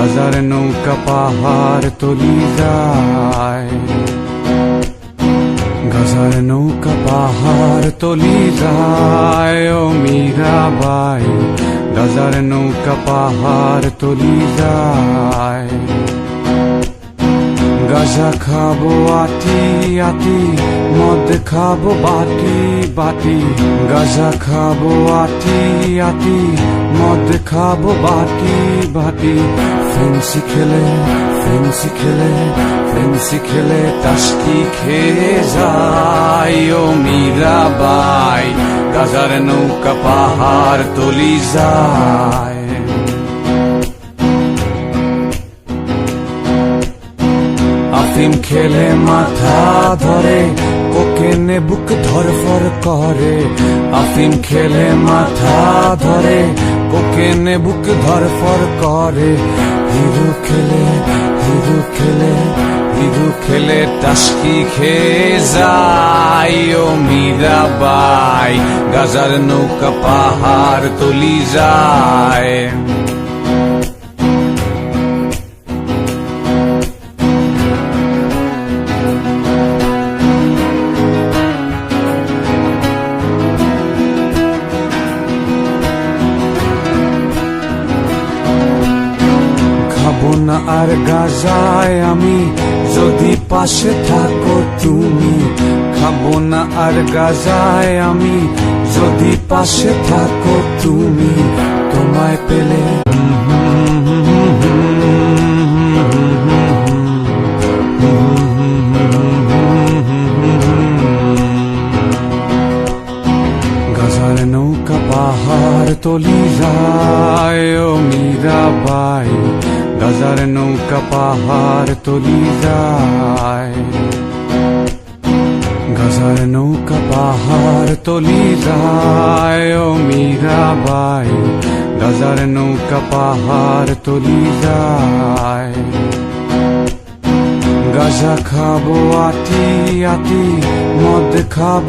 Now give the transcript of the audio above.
গাজার নৌকা পাহাড় তলি যায়, গাজার নৌকা পাহাড় তলি যায়। ও মীরাবাই, গাজার নৌকা পাহাড় তলি যায়। গাজা খাবো আটি আটি, মদ খাবো বাটি বাটি। গাজা খাবো আটি আটি, মদ খাবো বাটি বাটি। ফেন্সি খেলে ফেন্সি খেলে ফেন্সি খেলে টাসকি খেয়ে যাই। ও মীরাবাই, গাজার নৌকা পাহাড় তলি যায়। আফিম খেলে মাথা ধরে, কোকেনে বুক ধরফর করে। আফিম খেলে মাথা ধরে, কোকেনে বুক ধরফর করে। হিরু খেলে হিরু খেলে হিরু খেলে টাসকি খেয়ে যায়। ও মীরাবাই, গাজার নৌকা পাহাড় তলি যায়। খাবো না আর গাজায় আমি, যদি পাশে থাকো তুমি। খাবো না আর গাজায় আমি, যদি পাশে থাকো তুমি। তোমায় পেলে গাজার নৌকা পাহাড় তলি যায়। ও মীরাবাই, গাজার নৌকা পাহাড় তলি যায়। গাজার নৌকা পাহাড় তলি যায়। ও মীরাবাই, গাজার নৌকা পাহাড় তলি যায়। গাজা খাবো আটি আটি, মদ খাবো